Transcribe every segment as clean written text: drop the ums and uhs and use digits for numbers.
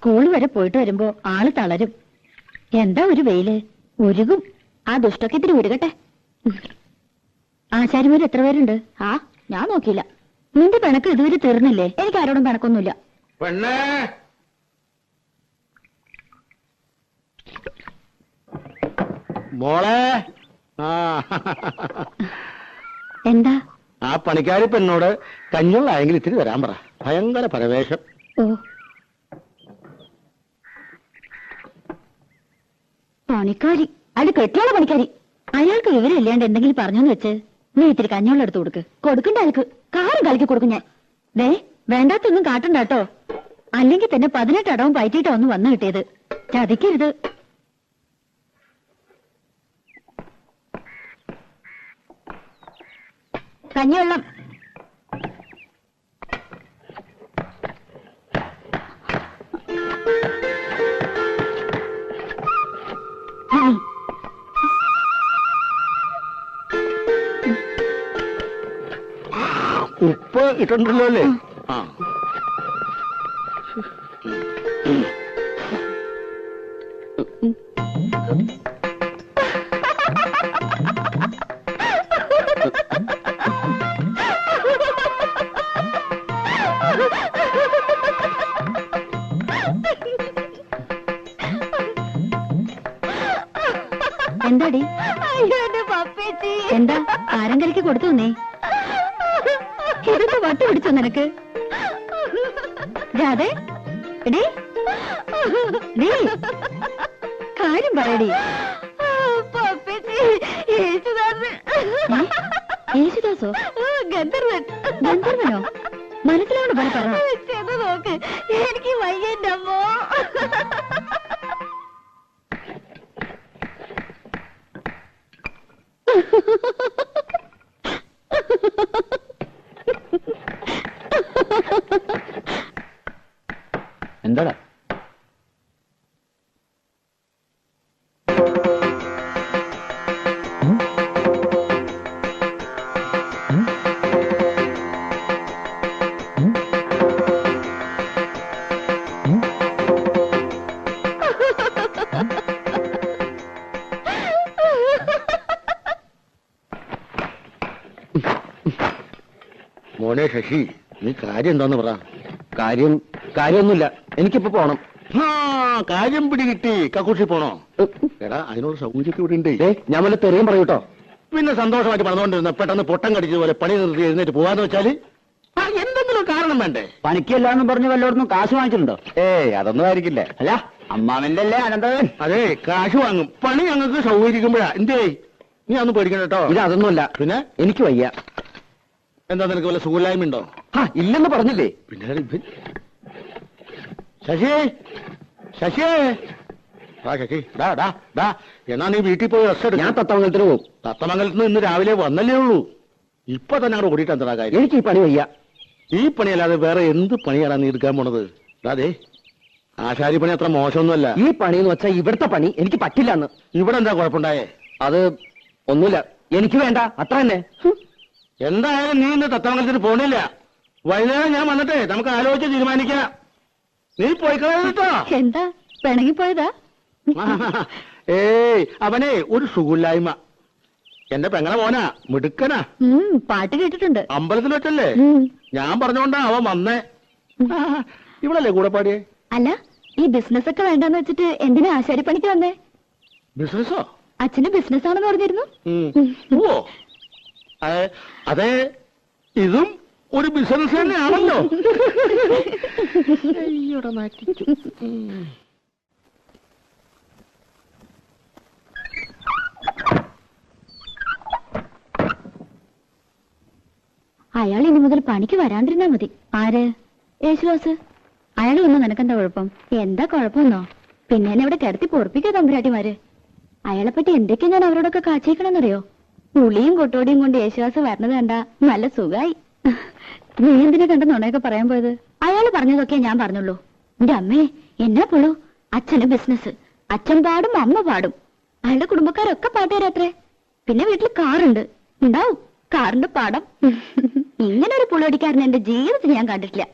School വരെ പോയിട്ട് വരുമ്പോ ആള് തളരും. എന്താ ഒരു വെയില്, ഉരുകും. ആ ദുഷ്ടൊക്കെ ഇത്തിരി ഉരുകട്ടെ. ആശാരിമാര് എത്ര പേരുണ്ട്? ആ, ഞാൻ നോക്കിയില്ല. നിന്റെ പിണക്ക് ഇതുവരെ തീർന്നില്ലേ? എനിക്ക് ആരോടും പിണക്കൊന്നുമില്ല. മോളെ, എന്താ? ആ പണിക്കാരി പെണ്ണോട് കഞ്ഞുള്ളായെങ്കിൽ ഇത്തിരി വരാൻ പറ. ഭയങ്കര പരവേശം. ഓ, പണിക്കാരി? അത് കെട്ടിയുള്ള പണിക്കാരി. അയാൾക്ക് വിവരമില്ലാണ്ട് എന്തെങ്കിലും പറഞ്ഞോന്ന് വെച്ച് നീ ഇത്തിരി കഞ്ഞോളം എടുത്ത് കൊടുക്കണ്ട. അയാൾക്ക് കാറും കളിക്ക് കൊടുക്കും ഞാൻ. വേണ്ടാത്തൊന്നും കാട്ടണ്ടാട്ടോ, അല്ലെങ്കിൽ തന്നെ 18 അടവും പയറ്റിട്ടോ ഒന്ന് വന്നു കിട്ടിയത്. ചതിക്കരുത്. കഞ്ഞിവെള്ളം. ഉപ്പ് ഇട്ടുണ്ടല്ലോ അല്ലേ? ആ, എന്താടി? എന്താ ആരങ്കലിക്ക് കൊടുത്തു നീ? ഇതൊക്കെ വട്ട് പിടിച്ചോ നിനക്ക്? രാധേ, കാര്യം പറയടി. യേശുദാസോ? ഗന്ധർവനോ? മനസ്സിലാവണ പോലെ പറ. നോക്ക്, എനിക്ക് വയ്യന്റെ അമ്മോ. എന്താടാ? മോനെ ശശി, നീ കാര്യം എന്താന്ന് പറ. കാര്യമൊന്നുമില്ല, എനിക്കിപ്പോ പോണം. കാര്യം പിടികിട്ടി. കക്കൂഷി പോണോ? എടാ, അതിനുള്ള സൗകര്യമൊക്കെ ഇവിടെ ഉണ്ട്. ഞാൻ വല്ല തെറിയും പറയൂട്ടോ. പിന്നെ സന്തോഷമായിട്ട് പറഞ്ഞുകൊണ്ടിരുന്ന പെട്ടെന്ന് പൊട്ടം കടിച്ചതുപോലെ പണി നിർത്തി എഴുന്നേറ്റ് പോവാന്ന് വെച്ചാല് എന്തെങ്കിലും കാരണം വേണ്ടേ? പണിക്കല്ലാന്ന് പറഞ്ഞ് വല്ലയിടത്തും കാശ് വാങ്ങിച്ചിട്ടുണ്ടോ? അതൊന്നും ആയിരിക്കില്ല. അല്ല, അമ്മാവന്റെ അല്ലേ അനന്തവൻ? അതെ, കാശ് വാങ്ങും. പണി ഞങ്ങൾക്ക് സൗകര്യക്കുമ്പോഴാ. എന്തേ, നീ അതൊന്നും പേടിക്കണം കേട്ടോ. ഇത് അതൊന്നുമല്ല. പിന്നെ എനിക്ക് വയ്യ. എന്താ, നിനക്ക് വല്ല സുഖമില്ലായ്മ ഉണ്ടോ? ഇല്ലെന്ന് പറഞ്ഞില്ലേ? പിന്നെ ശശി, ശശി, ശശി, എന്നാ നീ വീട്ടിൽ പോയി റെസ്റ്റ് എടുക്കും. ഞാൻ തത്തമംഗലത്തിന് പോകും. തത്തമംഗലത്ത് നിന്ന് ഇന്ന് രാവിലെ വന്നല്ലേ ഉള്ളൂ. ഇപ്പൊ തന്നെ അവിടെ ഓടിയിട്ട് എന്താ കാര്യം? എനിക്ക് ഈ പണി വയ്യ. ഈ പണിയല്ലാതെ വേറെ എന്ത് പണിയാണ് നീ എടുക്കാൻ പോണത്? അതെ, ആശാരി പണി അത്ര മോശമൊന്നുമല്ല. ഈ പണി എന്ന് വെച്ചാൽ ഇവിടുത്തെ പണി എനിക്ക് പറ്റില്ല എന്ന്. ഇവിടെ എന്താ കുഴപ്പമുണ്ടായേ? അത് ഒന്നുമില്ല, എനിക്ക് വേണ്ട, അത്ര തന്നെ. എന്തായാലും നീ ഇന്ന് തത്തമംഗലത്തിന് പോണില്ല. വൈകുന്നേരം ഞാൻ വന്നിട്ടേ നമുക്ക് ആലോചിച്ച് തീരുമാനിക്കാം. നീ പോയി കേട്ടോ. എന്താ പിണങ്ങിപ്പോയതാ? അവനെ ഒരു സുഖമില്ലായ്മ. എന്റെ പെങ്ങളെ മോനാ, മിടുക്കനാ. പാട്ട് കേട്ടിട്ടുണ്ട്. അമ്പലത്തിൽ വെച്ചല്ലേ? ഞാൻ പറഞ്ഞോണ്ടാ അവൻ വന്നേ. ഇവളല്ലേ കൂടെ പാടിയേ? അല്ല, ഈ ബിസിനസ് ഒക്കെ വേണ്ടെന്ന് വെച്ചിട്ട് എന്തിനാ ആശാരി പണിക്ക് വന്നേ? ബിസിനസ്സോ? അച്ഛന്റെ ബിസിനസ് ആണെന്ന് പറഞ്ഞിരുന്നു. ഓ, അതെ, ഇതും ഒരു ബിസിനസ് തന്നെയാണല്ലോ. അയാൾ ഇനി മുതൽ പണിക്ക് വരാണ്ടിരുന്നാ മതി. ആര്? യേശുദാസ്. അയാൾ വന്നു നിനക്കെന്താ കുഴപ്പം? എന്താ കുഴപ്പമെന്നോ? പിന്നെ എന്നെ ഇവിടെ കിടത്തി പൊറപ്പിക്കാ തമ്പുരാട്ടിമാര്. അയാളെ പറ്റി എന്തൊക്കെയാ ഞാൻ അവരോടൊക്കെ കാച്ചേക്കണമെന്നറിയോ? പുളിയും കൊട്ടോടിയും കൊണ്ട് യേശുദാസ് വരണത് കണ്ടാ നല്ല സുഖായി. നീ എന്തിനെ കണ്ട നുണയൊക്കെ പറയാൻ പോയത്? അയാൾ പറഞ്ഞതൊക്കെ ഞാൻ പറഞ്ഞുള്ളൂ. എന്റെ അമ്മേ, എന്നാ പുളു. അച്ഛന് ബിസിനസ്, അച്ഛൻ പാടും അമ്മ പാടും. അയാളുടെ കുടുംബക്കാരൊക്കെ പാട്ടുകാരത്രേ. പിന്നെ വീട്ടിൽ കാറുണ്ട്, ഉണ്ടാവും കാറിന്റെ പാടം. ഇങ്ങനെ ഒരു പുളിയടിക്കാരൻ എന്റെ ജീവിതത്തിൽ ഞാൻ കണ്ടിട്ടില്ല.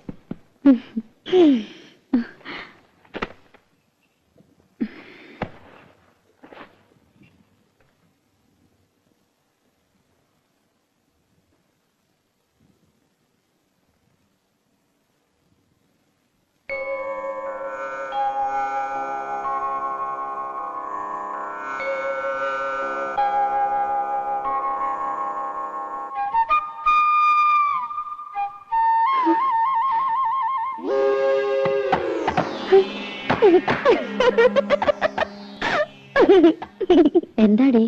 എന്താടി?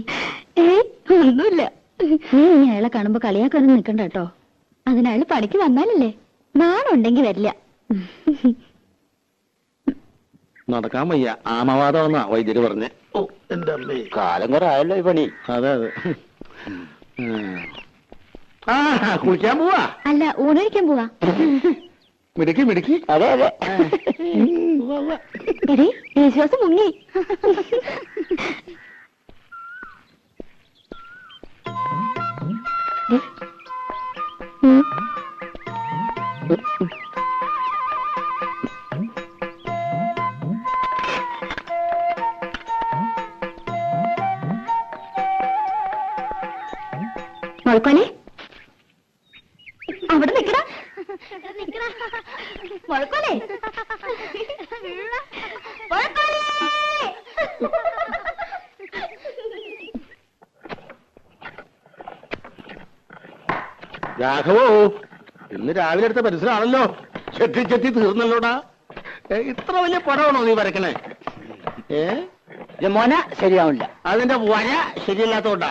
ഒന്നുമില്ല. നീ അയാളെ കാണുമ്പോ കളിയാക്കാനും നിക്കണ്ട കേട്ടോ. അതിനയാള് പണിക്ക് വന്നാലല്ലേ. നാണുണ്ടെങ്കി വരില്ല. നടക്കാൻ വയ്യ, ആമവാദമെന്നാ വൈദ്യര് പറഞ്ഞേ. ഓ എന്റെ അമ്മേ, കാലം കുറെ ആയല്ലോ ഈ പണി. അതെ അതെ. ആ കുളിക്കാൻ പോവാ? അല്ല, ഊണഴിക്കാൻ പോവാ. മിടുക്കി മിടുക്കി. അതെ അതെ. എടി, യേശുദാസ് മുങ്ങി. മുഴക്കോലെ, അവിടെ നിക്കടാ. മുഴക്കോലെ, മുഴക്കോലെ. രാഘവോ, ഇന്ന് രാവിലെ എടുത്ത പരിസരമാണല്ലോ. ചെത്തി ചെത്തി തീർന്നല്ലോടാ. ഇത്ര വലിയ പടമാണോ നീ വരക്കണേ? മോന ശരിയാവില്ല. അതിന്റെ വര ശരിയല്ലാത്തോണ്ടാ.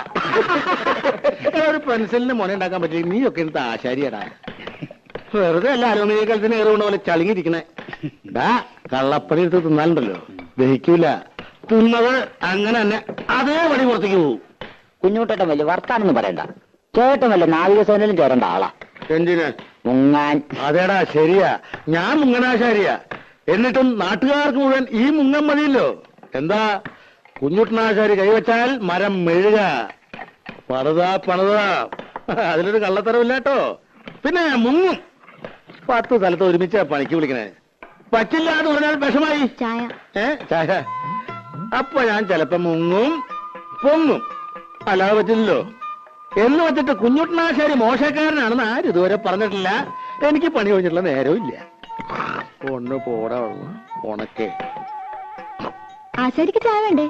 ഒരു പെൻസിലിന് മുന ഉണ്ടാക്കാൻ പറ്റില്ല. നീയൊക്കെ എടുത്ത ആശാരിയടാ. വെറുതെ അല്ല അലുമിനിയ കലത്തിന് ഏറുകൊണ്ട് പോലെ ചളിങ്ങിരിക്കണേ. കള്ളപ്പണി എടുത്ത് തിന്നാലുണ്ടല്ലോ, ദഹിക്കൂല. തിന്നത് അങ്ങനെ തന്നെ അതേ പണി പുറത്തേക്ക് പോകും. കുഞ്ഞുട്ടേട്ടൻ വലിയ വർത്താനൊന്നും പറയണ്ട. ചേട്ടൻ വല്ല നാവികസേനയിലും ചേരേണ്ട ആളാ. എന്തിന്? മുങ്ങാൻ. അതേടാ, ശരിയാ. ഞാൻ മുങ്ങനാശാരിയാ. എന്നിട്ടും നാട്ടുകാർക്ക് മുഴുവൻ ഈ മുങ്ങൻ മതിയല്ലോ. എന്താ, കുഞ്ഞുട്ടനാശാരി കൈവച്ചാൽ മരം മെഴുക. പണിതാ. അതിലൊരു കള്ളത്തരമില്ലാട്ടോ. പിന്നെ മുങ്ങും. 10 സ്ഥലത്ത് ഒരുമിച്ച് പണിക്ക് വിളിക്കണേ. പറ്റില്ല എന്ന് പറഞ്ഞാൽ വിഷമായി. ചായ. ചായ. അപ്പൊ ഞാൻ ചിലപ്പോ മുങ്ങും പൊങ്ങും. അല്ലാതെ പറ്റില്ലല്ലോ. എന്ന് വെച്ചിട്ട് കുഞ്ഞുട്ടനാശാരി മോശക്കാരനാണെന്ന് ആരും ഇതുവരെ പറഞ്ഞിട്ടില്ല. എനിക്ക് പണി കഴിഞ്ഞിട്ടുള്ള നേരവും ഇല്ല. ഒന്ന് പോടാ ഉണക്കേ. ആശാരിക്ക് ചായ വേണ്ടേ?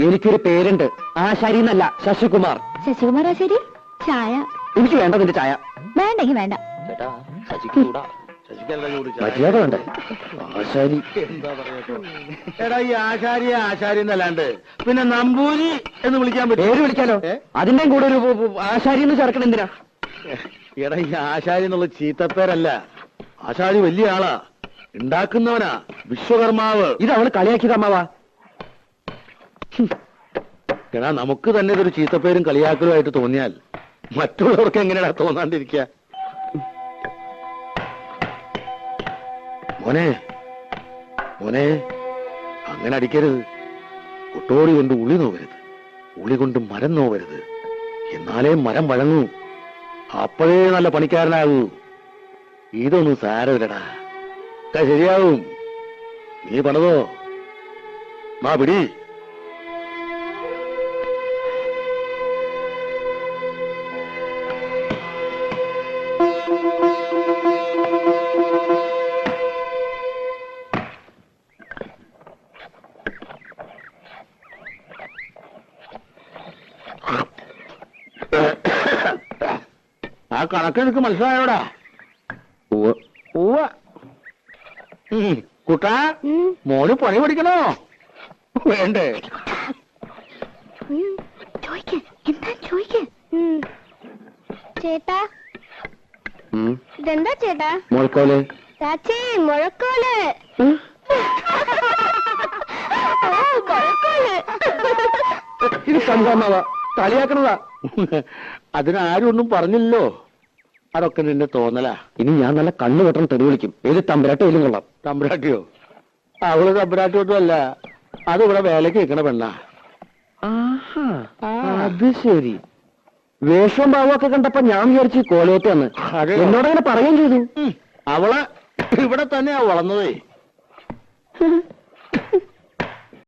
എനിക്കൊരു പേരുണ്ട്. ആശാരി എന്നല്ല, ശശികുമാർ. ശശികുമാർ ആശാരി, ചായ. എനിക്ക് വേണ്ട നിന്റെ ചായ. വേണ്ടെങ്കി വേണ്ട. ചേട്ടാ, ശശിക്കൂടാ. ശശിക്കല്ല ചൂട് ചായ. മര്യാദ വേണ്ടേ? ആശാരി. എന്താ പറയാ? എടാ, ഈ ആശാരി എന്നല്ലാണ്ട് പിന്നെ നമ്പൂരി എന്ന് വിളിക്കാൻ പറ്റും? പേര് വിളിക്കാലോ. അതിന്റെയും കൂടെ ഒരു ആശാരി എന്ന് ചേർക്കണം. എന്തിനാ? എടാ, ഈ ആശാരി എന്നുള്ള ചീത്തപ്പേരല്ല. ആശാരി വലിയ ആളാ, ഉണ്ടാക്കുന്നവനാ, വിശ്വകർമാവ്. ഇത് അവള് കളിയാക്കിയത് അമ്മാവാ. എടാ, നമുക്ക് തന്നെ ഇതൊരു ചീത്തപ്പേരും കളിയാക്കലുമായിട്ട് തോന്നിയാൽ മറ്റുള്ളവർക്ക് എങ്ങനെയാ തോന്നാണ്ടിരിക്കുക? മോനെ, അങ്ങനെ അടിക്കരുത്. ഒട്ടോടി കൊണ്ട് ഉളി നോവരുത്, ഉളി കൊണ്ട് മരം നോവരുത്. എന്നാലേ മരം വഴങ്ങൂ. അപ്പോഴേ നല്ല പണിക്കാരനാകൂ. ഇതൊന്നും സാരമില്ലടാ, ശരിയാവും. നീ പണിതോ. മാ പിടി. ആ കണക്ക് എനിക്ക് മനസ്സിലായോടാ? കുട്ടാ, മോന് പണി പഠിക്കണോ വേണ്ടേ? ചേട്ടാ, ഇതെന്താ ചേട്ടാ? മുഴക്കോല്. ചാച്ചി, മുഴക്കോല്. ഇത് സംഭവമാവാ, കളിയാക്കണതാ. അതിനാരും ഒന്നും പറഞ്ഞില്ലല്ലോ. അതൊക്കെ നിന്റെ തോന്നലാ. ഇനി ഞാൻ നല്ല കണ്ണു വെട്ടണം തെറി വിളിക്കും. ഏത് തമ്പുരാട്ടയിലും കൊള്ളാം. തമ്പുരാട്ടിയോ? അവള് തമ്പുരാട്ടിയൊന്നും അല്ല, അതിവിടെ വേലക്ക് വെക്കണ പെണ്ണാ. അത് ശരി. വേഷവും ഭാവമൊക്കെ കണ്ടപ്പോ ഞാൻ വിചാരിച്ചു കോലോത്ത് വന്ന്. എന്നോടങ്ങനെ പറയുകയും ചെയ്തു. അവള് ഇവിടെ തന്നെയാ വളർന്നതേ.